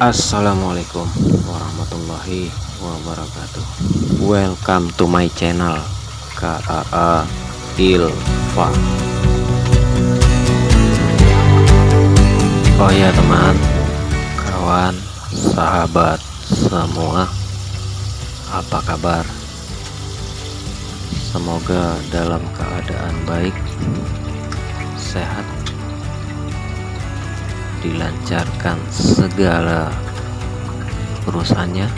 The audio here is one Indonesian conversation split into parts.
Assalamualaikum warahmatullahi wabarakatuh. Welcome to my channel KAA Ilfa. Oh ya teman, kawan, sahabat semua, apa kabar? Semoga dalam keadaan baik, sehat, dilancarkan segala urusannya,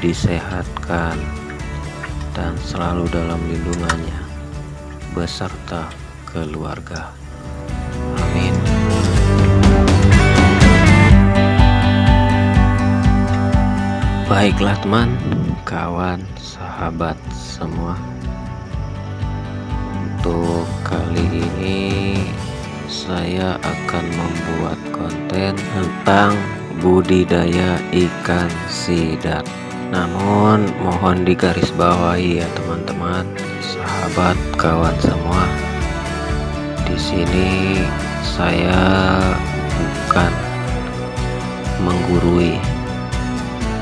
disehatkan dan selalu dalam lindungannya beserta keluarga. Amin. Baiklah teman, kawan, sahabat semua, untuk kali ini saya akan membuat konten tentang budidaya ikan sidat. Namun mohon digarisbawahi ya teman-teman, sahabat, kawan semua. Di sini saya bukan menggurui,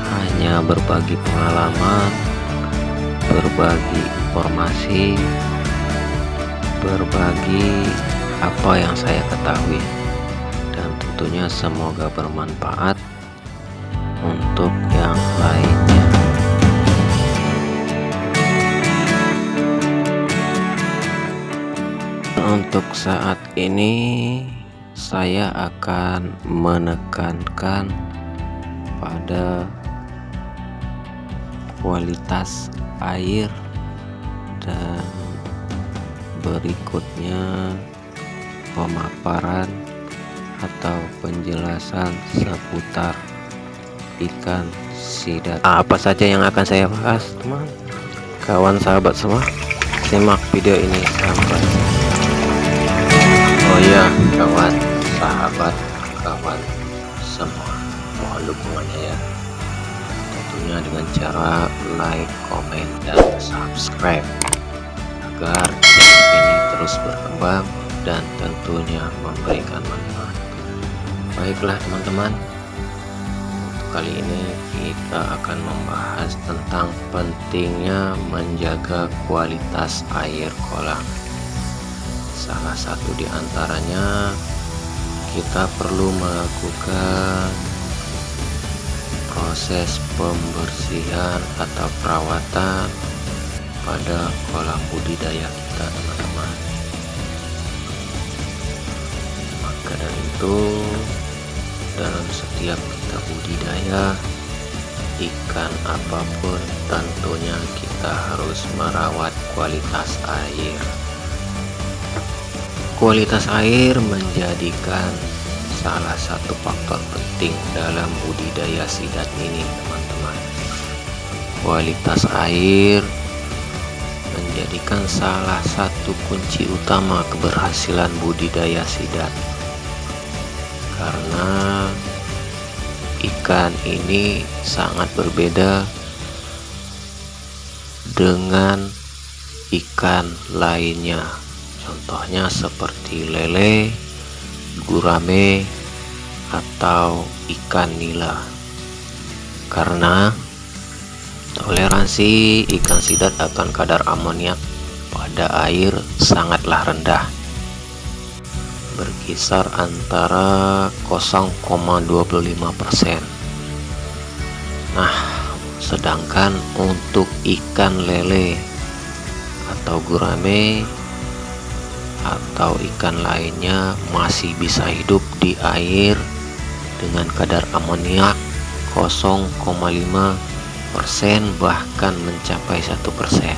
hanya berbagi pengalaman, berbagi informasi, berbagi apa yang saya ketahui, dan tentunya semoga bermanfaat untuk yang lainnya. Untuk saat ini saya akan menekankan pada kualitas air, dan berikutnya pemaparan atau penjelasan seputar ikan sidat. Apa saja yang akan saya bahas, teman, kawan, sahabat semua? Simak video ini sampai. Oh ya, kawan, sahabat, kawan semua, mohon dukungannya ya. Tentunya dengan cara like, komen, dan subscribe agar channel ini terus berkembang dan tentunya memberikan manfaat. Baiklah teman-teman, untuk kali ini kita akan membahas tentang pentingnya menjaga kualitas air kolam. Salah satu di antaranya, kita perlu melakukan proses pembersihan atau perawatan pada kolam budidaya kita, teman-teman. Maka dari itu, dalam setiap kita budidaya ikan apapun, tentunya kita harus merawat kualitas air. Kualitas air menjadikan salah satu faktor penting dalam budidaya sidat ini, teman-teman. Kualitas air menjadikan salah satu kunci utama keberhasilan budidaya sidat, karena ikan ini sangat berbeda dengan ikan lainnya. Contohnya seperti lele, gurame, atau ikan nila. Karena toleransi ikan sidat akan kadar amoniak pada air sangatlah rendah, berkisar antara 0,25%. Nah, sedangkan untuk ikan lele atau gurame atau ikan lainnya masih bisa hidup di air dengan kadar amoniak 0,5%, bahkan mencapai 1%.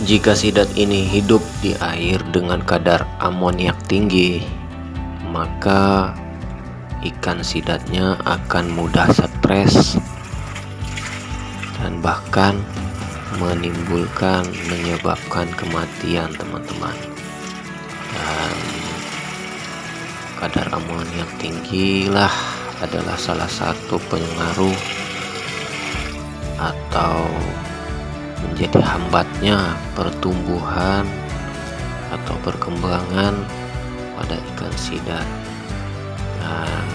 Jika sidat ini hidup di air dengan kadar amoniak tinggi, maka ikan sidatnya akan mudah stres dan bahkan menyebabkan kematian, teman-teman. Dan kadar amoniak tinggi lah adalah salah satu pengaruh atau menjadi hambatnya pertumbuhan atau perkembangan pada ikan sidat dan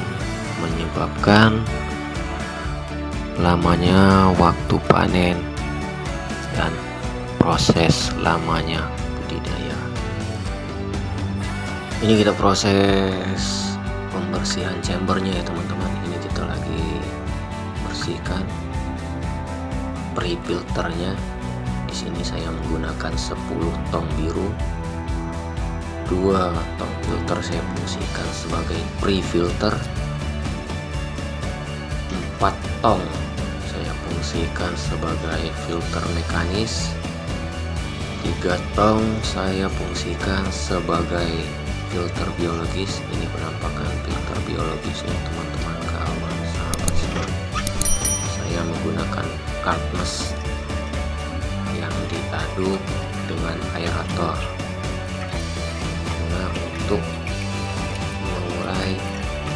menyebabkan lamanya waktu panen dan proses lamanya budidaya. Ini kita proses pembersihan chambernya ya teman-teman. Ini kita lagi bersihkan pre-filternya. Di sini saya menggunakan 10 tong biru, 2 tong filter saya fungsikan sebagai pre-filter, 4 tong saya fungsikan sebagai filter mekanis, 3 tong saya fungsikan sebagai filter biologis. Ini penampakan filter biologisnya teman-teman, kawan sahabat semua. Saya menggunakan cardmus yang diaduk dengan aerator untuk mengurai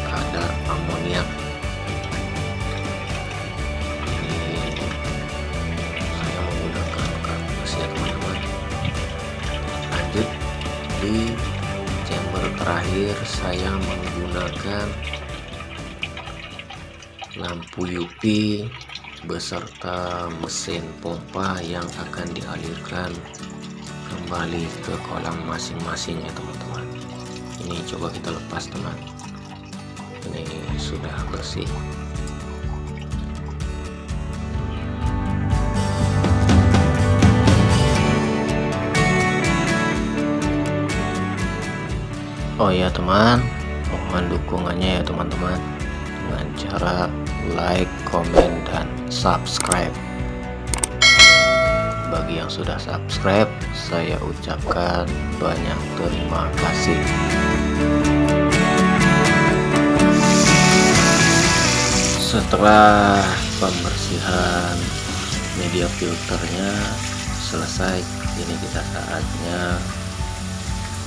kadar amoniak. Ini saya menggunakan cardmus ya teman-teman. Lanjut, di chamber terakhir saya menggunakan lampu UV beserta mesin pompa yang akan dialirkan kembali ke kolam masing-masing ya teman-teman. Ini coba kita lepas teman. Ini sudah bersih. Oh ya teman, mohon dukungannya ya teman-teman dengan cara like, komen, dan subscribe. Bagi yang sudah subscribe, saya ucapkan banyak terima kasih. Setelah pembersihan media filternya selesai, ini kita saatnya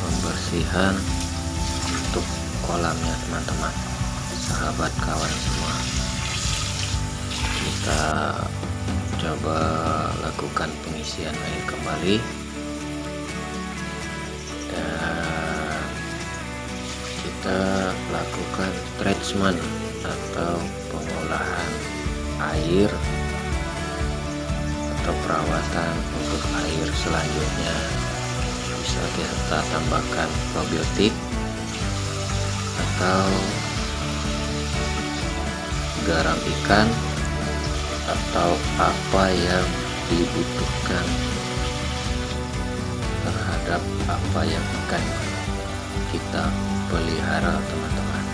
pembersihan untuk kolamnya teman-teman, sahabat kawan semua. Kita coba lakukan pengisian air kembali dan kita lakukan treatment atau pengolahan air atau perawatan untuk air selanjutnya. Bisa kita tambahkan probiotik atau garam ikan atau apa yang dibutuhkan terhadap apa yang akan kita pelihara teman-teman.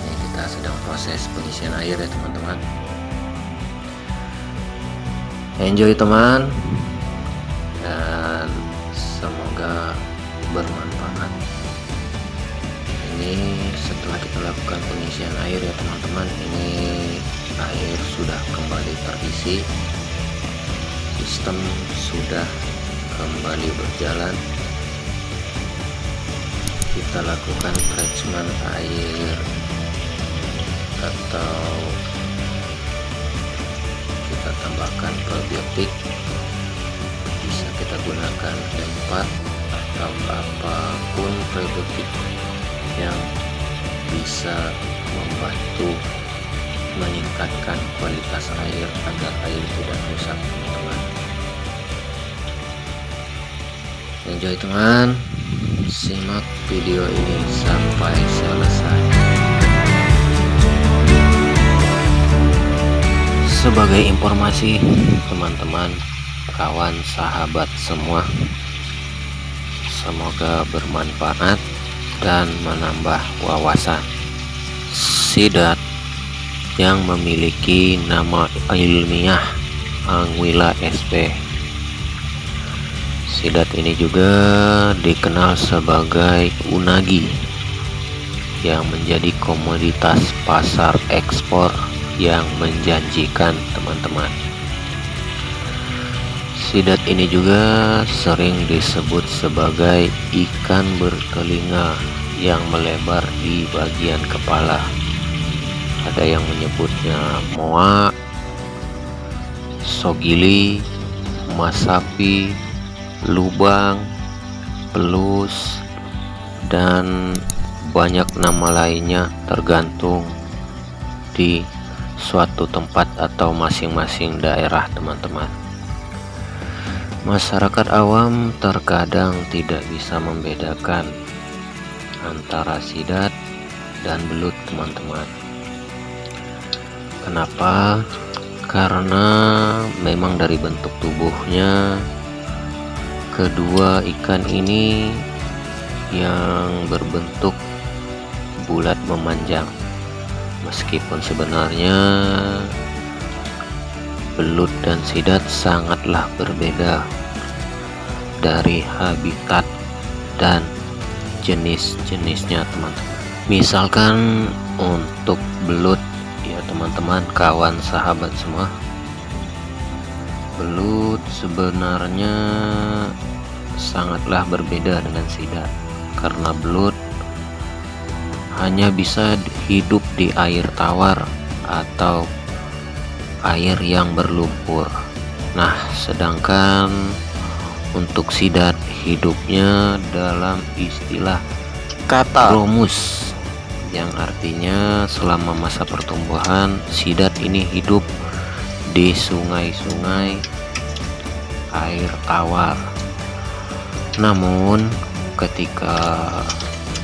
Ini kita sedang proses pengisian air ya teman-teman. Enjoy teman, dan semoga bermanfaat. Ini setelah kita lakukan pengisian air ya teman-teman, ini air sudah kembali terisi, sistem sudah kembali berjalan. Kita lakukan treatment air atau kita tambahkan probiotik. Bisa kita gunakan M4 atau apapun probiotik yang bisa membantu meningkatkan kualitas air agar air tidak rusak teman-teman. Enjoy teman, simak video ini sampai selesai. Sebagai informasi teman-teman, kawan sahabat semua, semoga bermanfaat dan menambah wawasan. Sidat yang memiliki nama ilmiah Anguilla sp. Sidat ini juga dikenal sebagai unagi yang menjadi komoditas pasar ekspor yang menjanjikan teman-teman. Sidat ini juga sering disebut sebagai ikan bertelinga yang melebar di bagian kepala. Ada yang menyebutnya moa, sogili, masapi, lubang, pelus, dan banyak nama lainnya tergantung di suatu tempat atau masing-masing daerah teman-teman. Masyarakat awam terkadang tidak bisa membedakan antara sidat dan belut teman-teman. Kenapa? Karena memang dari bentuk tubuhnya kedua ikan ini yang berbentuk bulat memanjang, meskipun sebenarnya belut dan sidat sangatlah berbeda dari habitat dan jenis-jenisnya teman-teman. Misalkan untuk belut ya teman-teman, kawan sahabat semua, belut sebenarnya sangatlah berbeda dengan sidat, karena belut hanya bisa hidup di air tawar atau air yang berlumpur. Nah, sedangkan untuk sidat hidupnya dalam istilah katarromus, yang artinya selama masa pertumbuhan sidat ini hidup di sungai-sungai air tawar. Namun ketika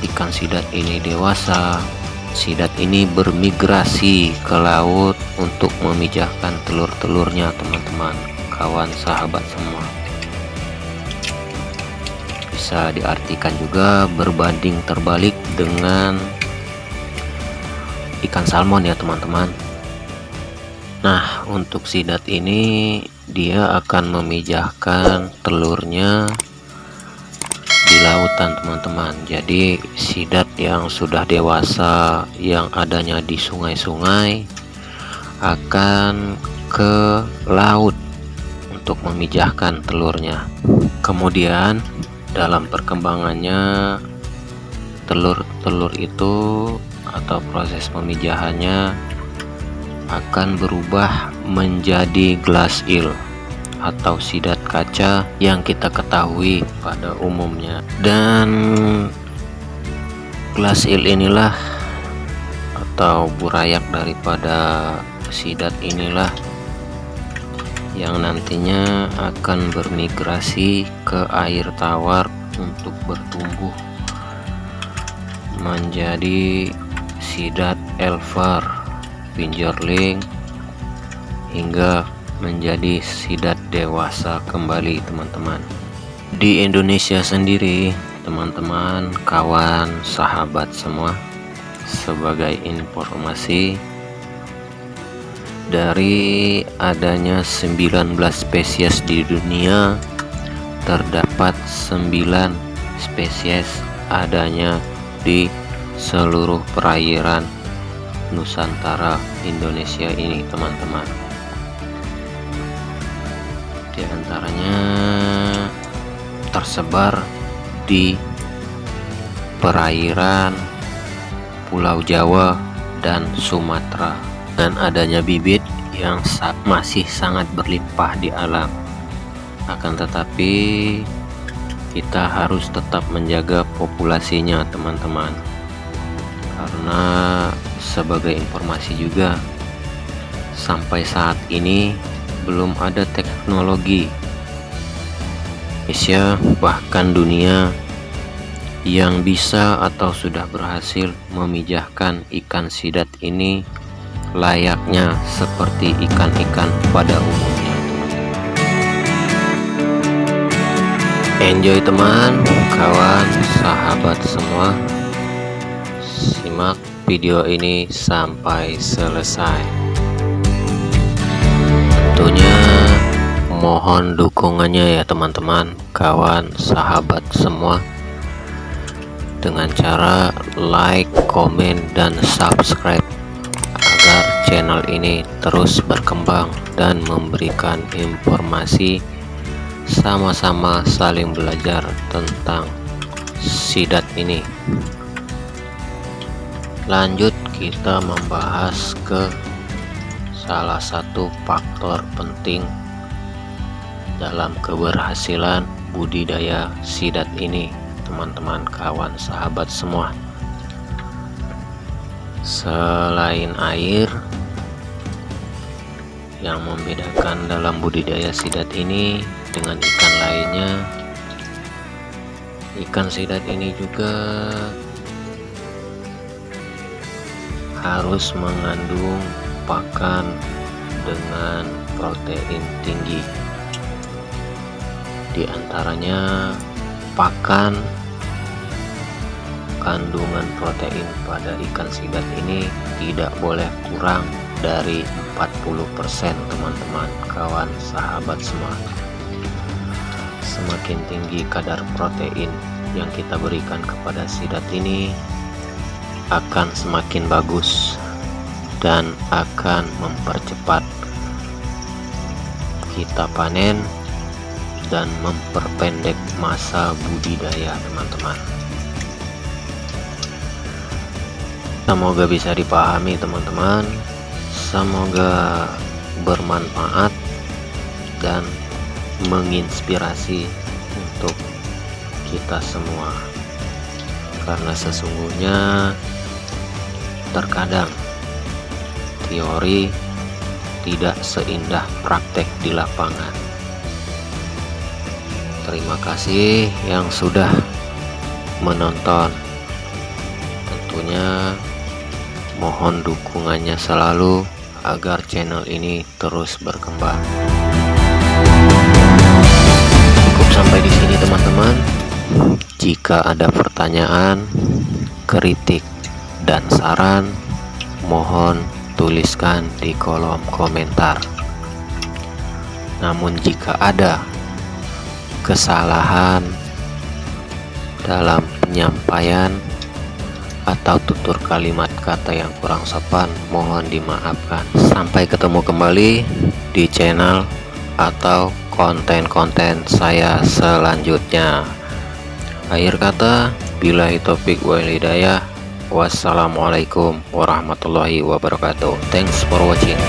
ikan sidat ini dewasa, sidat ini bermigrasi ke laut untuk memijahkan telur-telurnya teman-teman, kawan sahabat semua. Bisa diartikan juga berbanding terbalik dengan ikan salmon ya teman-teman. Nah, untuk sidat ini dia akan memijahkan telurnya di lautan teman-teman. Jadi sidat yang sudah dewasa yang adanya di sungai-sungai akan ke laut untuk memijahkan telurnya. Kemudian dalam perkembangannya telur-telur itu atau proses pemijahannya akan berubah menjadi glass eel atau sidat kaca yang kita ketahui pada umumnya. Dan glass eel inilah atau burayak daripada sidat inilah yang nantinya akan bermigrasi ke air tawar untuk bertumbuh menjadi sidat elver, pinjerling, hingga menjadi sidat dewasa kembali teman-teman. Di Indonesia sendiri teman-teman, kawan sahabat semua, sebagai informasi, dari adanya 19 spesies di dunia, terdapat 9 spesies adanya di seluruh perairan Nusantara Indonesia ini teman-teman. Di antaranya tersebar di perairan Pulau Jawa dan Sumatera, dan adanya bibit yang masih sangat berlimpah di alam. Akan tetapi kita harus tetap menjaga populasinya teman-teman, karena sebagai informasi juga, sampai saat ini belum ada teknologi Indonesia bahkan dunia yang bisa atau sudah berhasil memijahkan ikan sidat ini layaknya seperti ikan-ikan pada umumnya. Enjoy teman, kawan, sahabat semua, simak video ini sampai selesai. Tentunya mohon dukungannya ya teman-teman, kawan, sahabat semua, dengan cara like, komen, dan subscribe agar channel ini terus berkembang dan memberikan informasi, sama-sama saling belajar tentang sidat ini. Lanjut kita membahas ke salah satu faktor penting dalam keberhasilan budidaya sidat ini teman-teman, kawan, sahabat semua. Selain air, yang membedakan dalam budidaya sidat ini dengan ikan lainnya, ikan sidat ini juga harus mengandung pakan dengan protein tinggi. Di antaranya pakan, kandungan protein pada ikan sidat ini tidak boleh kurang dari 40%, teman-teman, kawan, sahabat semua. Semakin tinggi kadar protein yang kita berikan kepada sidat ini, akan semakin bagus dan akan mempercepat kita panen dan memperpendek masa budidaya, teman-teman. Semoga bisa dipahami, teman-teman. Semoga bermanfaat dan menginspirasi untuk kita semua, karena sesungguhnya terkadang teori tidak seindah praktek di lapangan. Terima kasih yang sudah menonton. Tentunya mohon dukungannya selalu agar channel ini terus berkembang. Cukup sampai di sini, teman-teman. Jika ada pertanyaan, kritik, dan saran, mohon tuliskan di kolom komentar. Namun jika ada kesalahan dalam penyampaian atau tutur kalimat kata yang kurang sopan, mohon dimaafkan. Sampai ketemu kembali di channel atau konten-konten saya selanjutnya. Akhir kata, billahi taufik wal hidayah. Wassalamualaikum warahmatullahi wabarakatuh. Thanks for watching.